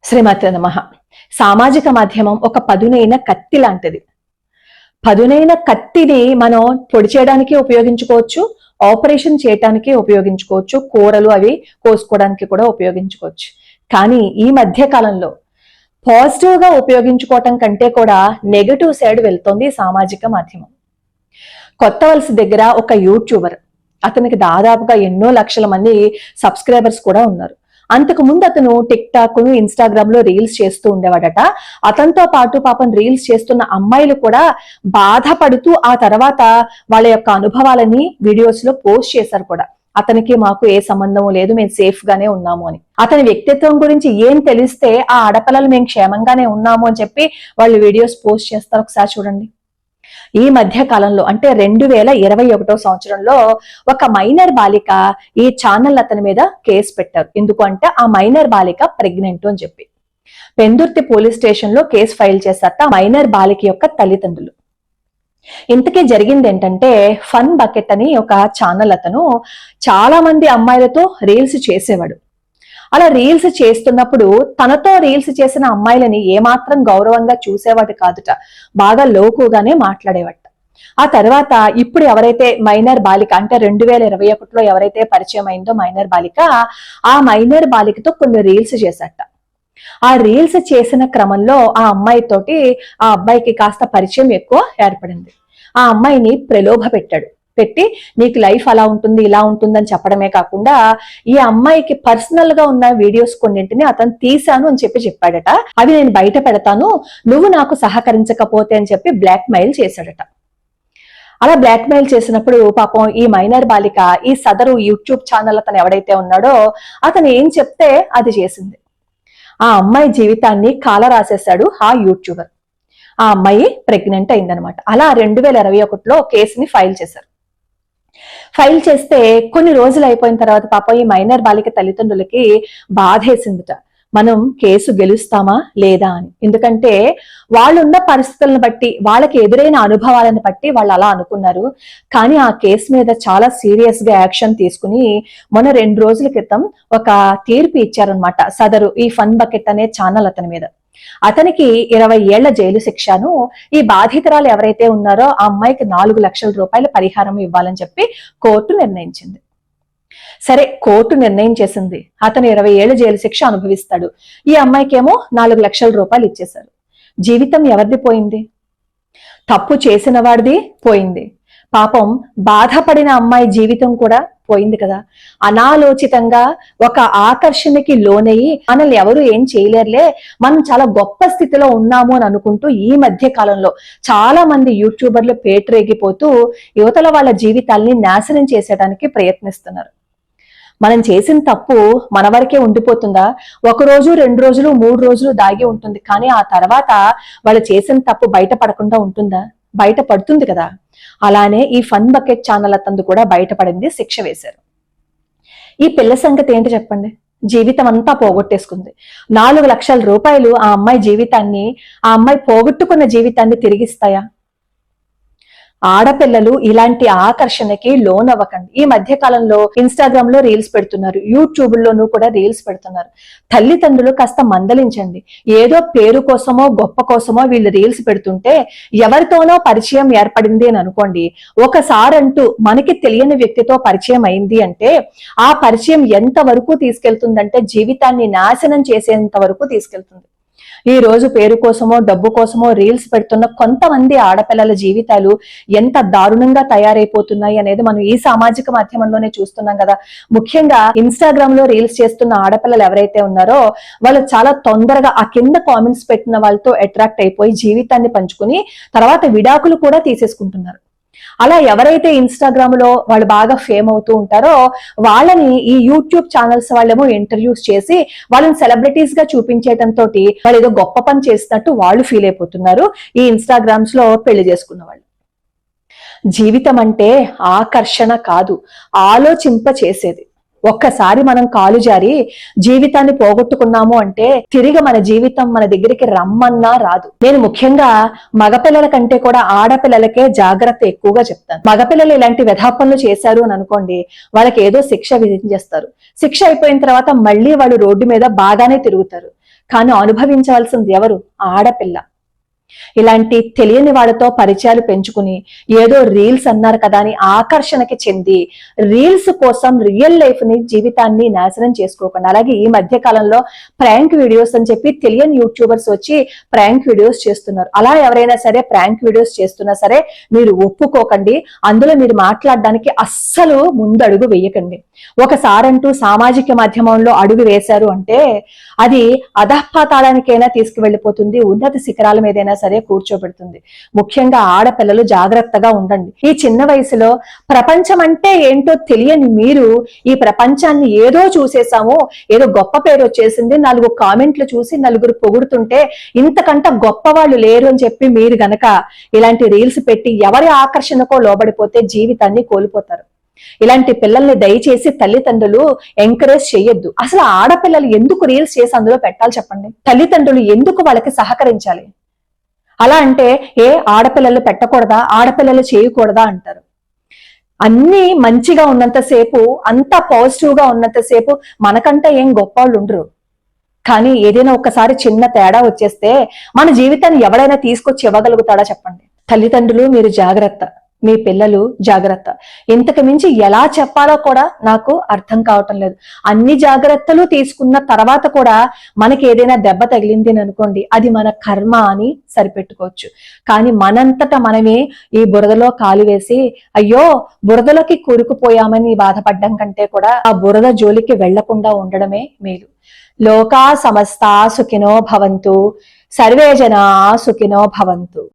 శ్రీమతే నమః. సామాజిక మాధ్యమం ఒక పదునైన కత్తి లాంటిది. పదునైన కత్తిని మనం పొడి చేయడానికి ఉపయోగించుకోవచ్చు, ఆపరేషన్ చేయడానికి ఉపయోగించుకోవచ్చు, కూరలు అవి కోసుకోవడానికి కూడా ఉపయోగించుకోవచ్చు. కానీ ఈ మధ్య కాలంలో పాజిటివ్ గా ఉపయోగించుకోవటం కంటే కూడా నెగటివ్ సైడ్ వెళ్తోంది సామాజిక మాధ్యమం. కొత్తవలస దగ్గర ఒక యూట్యూబర్, అతనికి దాదాపుగా ఎన్నో లక్షల మంది సబ్స్క్రైబర్స్ కూడా ఉన్నారు. అంతకు ముందు అతను టిక్ టాక్ ను ఇన్స్టాగ్రామ్ లో రీల్స్ చేస్తూ ఉండేవాడట. అతనితో పాటు పాపం రీల్స్ చేస్తున్న అమ్మాయిలు కూడా బాధపడుతూ ఆ తర్వాత వాళ్ళ యొక్క అనుభవాలని వీడియోస్ లో పోస్ట్ చేశారు కూడా. అతనికి మాకు ఏ సంబంధం లేదు, మేము సేఫ్ గానే ఉన్నాము అని. అతని వ్యక్తిత్వం గురించి ఏం తెలిస్తే ఆ ఆడపిల్లలు మేము క్షేమంగానే ఉన్నాము అని చెప్పి వాళ్ళు వీడియోస్ పోస్ట్ చేస్తారు. ఒకసారి చూడండి. ఈ మధ్య కాలంలో అంటే 2021 సంవత్సరంలో ఒక మైనర్ బాలిక ఈ ఛానల్ అతని మీద కేసు పెట్టారు. ఎందుకు అంటే ఆ మైనర్ బాలిక ప్రెగ్నెంట్ అని చెప్పి పెందుర్తి పోలీస్ స్టేషన్ లో కేసు ఫైల్ చేశారట మైనర్ బాలిక యొక్క తల్లిదండ్రులు. ఇంతకీ జరిగింది ఏంటంటే, ఫన్ బకెట్ అని ఒక ఛానల్ అతను చాలా మంది అమ్మాయిలతో రీల్స్ చేసేవాడు. అలా రీల్స్ చేస్తున్నప్పుడు తనతో రీల్స్ చేసిన అమ్మాయిలని ఏమాత్రం గౌరవంగా చూసేవాడు కాదుట, బాగా లోకుగానే మాట్లాడేవాట. ఆ తర్వాత ఇప్పుడు ఎవరైతే మైనర్ బాలిక అంటే 2021లో ఎవరైతే పరిచయం అయిందో మైనర్ బాలిక, ఆ మైనర్ బాలికతో కొన్ని రీల్స్ చేశాట. ఆ రీల్స్ చేసిన క్రమంలో ఆ అమ్మాయితోటి ఆ అబ్బాయికి కాస్త పరిచయం ఎక్కువ ఏర్పడింది. ఆ అమ్మాయిని ప్రలోభ పెట్టి నీకు లైఫ్ అలా ఉంటుంది ఇలా ఉంటుందని చెప్పడమే కాకుండా ఈ అమ్మాయికి పర్సనల్ గా ఉన్న వీడియోస్ కొన్నింటిని అతను తీశాను అని చెప్పాడట. అవి నేను బయట పెడతాను, నువ్వు నాకు సహకరించకపోతే అని చెప్పి బ్లాక్ మెయిల్ చేశాడట. అలా బ్లాక్ మెయిల్ చేసినప్పుడు పాపం ఈ మైనర్ బాలిక ఈ సదరు యూట్యూబ్ ఛానల్ అతను ఎవడైతే ఉన్నాడో అతను ఏం చెప్తే అది చేసింది. ఆ అమ్మాయి జీవితాన్ని కాల రాసేశాడు ఆ యూట్యూబర్. ఆ అమ్మాయి ప్రెగ్నెంట్ అయిందనమాట. అలా 2021లో కేసుని ఫైల్ చేశారు. ఫైల్ చేస్తే కొన్ని రోజులు అయిపోయిన తర్వాత పాపం ఈ మైనర్ బాలిక తల్లిదండ్రులకి బాధేసిందిట, మనం కేసు గెలుస్తామా లేదా అని. ఎందుకంటే వాళ్ళున్న పరిస్థితులను బట్టి, వాళ్ళకి ఎదురైన అనుభవాలను బట్టి వాళ్ళు అలా అనుకున్నారు. కానీ ఆ కేసు మీద చాలా సీరియస్ గా యాక్షన్ తీసుకుని మొన్న 2 రోజుల క్రితం ఒక తీర్పు ఇచ్చారనమాట సదరు ఈ ఫన్ బకెట్ అనే ఛానల్ అతని మీద. అతనికి 20 ఏళ్ల జైలు శిక్షను, ఈ బాధితురాలు ఎవరైతే ఉన్నారో ఆ అమ్మాయికి 4 లక్షల రూపాయల పరిహారం ఇవ్వాలని చెప్పి కోర్టు నిర్ణయించింది. సరే, కోర్టు నిర్ణయం చేసింది, అతను 20 ఏళ్ల జైలు శిక్ష అనుభవిస్తాడు. ఈ అమ్మాయికేమో 4 లక్షల రూపాయలు ఇచ్చేశారు. జీవితం ఎవరిది పోయింది? తప్పు చేసిన వాడిది పోయింది. పాపం బాధపడిన అమ్మాయి జీవితం కూడా పోయింది కదా. అనాలోచితంగా ఒక ఆకర్షణకి లోనయ్యి మనల్ని ఎవరు ఏం చేయలేరులే, మనం చాలా గొప్ప స్థితిలో ఉన్నాము అని అనుకుంటూ ఈ మధ్య కాలంలో చాలా మంది యూట్యూబర్లు పేటరేగిపోతూ యువతల వాళ్ళ జీవితాల్ని నాశనం చేసేయడానికి ప్రయత్నిస్తున్నారు. మనం చేసిన తప్పు మన వరకే ఉండిపోతుందా? 1 రోజు 2 రోజులు 3 రోజులు దాగి ఉంటుంది, కానీ ఆ తర్వాత వాళ్ళు చేసిన తప్పు బయటపడకుండా ఉంటుందా? బయటపడుతుంది కదా. అలానే ఈ ఫన్ బకెట్ ఛానల్ అతను కూడా బయటపడింది, శిక్ష వేశారు. ఈ పిల్ల సంగతి ఏంటి చెప్పండి? జీవితం అంతా పోగొట్టేసుకుంది. 4 లక్షల రూపాయలు ఆ అమ్మాయి జీవితాన్ని, ఆ అమ్మాయి పోగొట్టుకున్న జీవితాన్ని తిరిగిస్తాయా? ఆడపిల్లలు ఇలాంటి ఆకర్షణకి లోన్ అవ్వకండి. ఈ మధ్య కాలంలో ఇన్స్టాగ్రామ్ లో రీల్స్ పెడుతున్నారు, యూట్యూబ్ లోనూ కూడా రీల్స్ పెడుతున్నారు. తల్లిదండ్రులు కాస్త మందలించండి. ఏదో పేరు కోసమో గొప్ప కోసమో వీళ్ళు రీల్స్ పెడుతుంటే ఎవరితోనో పరిచయం ఏర్పడింది అని అనుకోండి, ఒకసారంటూ మనకి తెలియని వ్యక్తితో పరిచయం అయింది అంటే ఆ పరిచయం ఎంత వరకు తీసుకెళ్తుందంటే జీవితాన్ని నాశనం చేసేంత వరకు తీసుకెళ్తుంది. ఈ రోజు పేరు కోసమో డబ్బు కోసమో రీల్స్ పెడుతున్న కొంతమంది ఆడపిల్లల జీవితాలు ఎంత దారుణంగా తయారైపోతున్నాయి అనేది మనం ఈ సామాజిక మాధ్యమంలోనే చూస్తున్నాం కదా. ముఖ్యంగా ఇన్స్టాగ్రామ్ లో రీల్స్ చేస్తున్న ఆడపిల్లలు ఎవరైతే ఉన్నారో వాళ్ళు చాలా తొందరగా ఆ కింద కామెంట్స్ పెట్టిన వాళ్ళతో అట్రాక్ట్ అయిపోయి జీవితాన్ని పంచుకుని తర్వాత విడాకులు కూడా తీసేసుకుంటున్నారు. అలా ఎవరైతే ఇన్స్టాగ్రామ్ లో వాళ్ళు బాగా ఫేమ్ అవుతూ ఉంటారో వాళ్ళని ఈ యూట్యూబ్ ఛానల్స్ వాళ్ళేమో ఇంటర్వ్యూస్ చేసి వాళ్ళని సెలబ్రిటీస్ గా చూపించేయడంతో వాళ్ళు ఏదో గొప్ప పని చేసినట్టు వాళ్ళు ఫీల్ అయిపోతున్నారు ఈ ఇన్స్టాగ్రామ్స్ లో పెళ్లి చేసుకున్న వాళ్ళు. జీవితం అంటే ఆకర్షణ కాదు, ఆలోచింప చేసేది. ఒక్కసారి మనం కాలు జారి జీవితాన్ని పోగొట్టుకున్నాము అంటే తిరిగి మన జీవితం మన దగ్గరికి రమ్మన్నా రాదు. నేను ముఖ్యంగా మగపిల్లల కంటే కూడా ఆడపిల్లలకే జాగ్రత్త ఎక్కువగా చెప్తాను. మగపిల్లలు ఇలాంటి వ్యధాపనలు చేశారు అని అనుకోండి, వాళ్ళకి ఏదో శిక్ష విధించేస్తారు. శిక్ష అయిపోయిన తర్వాత మళ్ళీ వాళ్ళు రోడ్డు మీద బాగానే తిరుగుతారు. కానీ అనుభవించవలసింది ఎవరు? ఆడపిల్ల. ఇలాంటి తెలియని వాళ్ళతో పరిచయాలు పెంచుకుని ఏదో రీల్స్ అన్నారు కదా అని ఆకర్షణకి చెంది రీల్స్ కోసం రియల్ లైఫ్ ని, జీవితాన్ని నాశనం చేసుకోకుండా. అలాగే ఈ మధ్య కాలంలో ప్రాంక్ వీడియోస్ అని చెప్పి తెలియని యూట్యూబర్స్ వచ్చి ప్రాంక్ వీడియోస్ చేస్తున్నారు. అలా ఎవరైనా సరే ప్రాంక్ వీడియోస్ చేస్తున్నా సరే మీరు ఒప్పుకోకండి. అందులో మీరు మాట్లాడడానికి అస్సలు ముందడుగు వేయకండి. ఒకసారంటూ సామాజిక మాధ్యమంలో అడుగు వేశారు అంటే అది అధఃపాతాళానికైనా తీసుకువెళ్ళిపోతుంది, ఉన్నత శిఖరాల మీదైనా సరే కూర్చోబెడుతుంది. ముఖ్యంగా ఆడపిల్లలు జాగ్రత్తగా ఉండండి. ఈ చిన్న వయసులో ప్రపంచం అంటే ఏంటో తెలియని మీరు ఈ ప్రపంచాన్ని ఏదో చూసేసాము, ఏదో గొప్ప పేరు వచ్చేసింది, 4 కామెంట్లు చూసి నలుగురు పొగుడుతుంటే ఇంతకంట గొప్ప వాళ్ళు లేరు అని చెప్పి మీరు గనక ఇలాంటి రీల్స్ పెట్టి ఎవరి ఆకర్షణకో లోబడిపోతే జీవితాన్ని కోల్పోతారు. ఇలాంటి పిల్లల్ని దయచేసి తల్లిదండ్రులు ఎంకరేజ్ చేయొద్దు. అసలు ఆడపిల్లలు ఎందుకు రీల్స్ చేసి అందులో పెట్టాలి చెప్పండి? తల్లిదండ్రులు ఎందుకు వాళ్ళకి సహకరించాలి? అలా అంటే ఆడపిల్లలు పెట్టకూడదా, ఆడపిల్లలు చేయకూడదా అంటారు. అన్ని మంచిగా ఉన్నంతసేపు, అంతా పాజిటివ్ గా ఉన్నంతసేపు మనకంటే ఏం గొప్ప వాళ్ళు ఉండరు. కానీ ఏదైనా ఒక్కసారి చిన్న తేడా వచ్చేస్తే మన జీవితాన్ని ఎవరైనా తీసుకొచ్చి ఇవ్వగలుగుతాడా చెప్పండి? తల్లిదండ్రులు మీరు జాగ్రత్త, మీ పిల్లలు జాగ్రత్త. ఇంతకు మించి ఎలా చెప్పాలో కూడా నాకు అర్థం కావటం లేదు. అన్ని జాగ్రత్తలు తీసుకున్న తర్వాత కూడా మనకి ఏదైనా దెబ్బ తగిలింది అని అనుకోండి, అది మన కర్మ అని సరిపెట్టుకోవచ్చు. కానీ మనంతటా మనమే ఈ బురదలో కాలు వేసి అయ్యో బురదలోకి కూరుకుపోయామని బాధపడ్డం కంటే కూడా ఆ బురద జోలికి వెళ్లకుండా ఉండడమే మేలు. లోకా సమస్తా సుఖినో భవంతు, సర్వే జనా సుఖినో భవంతు.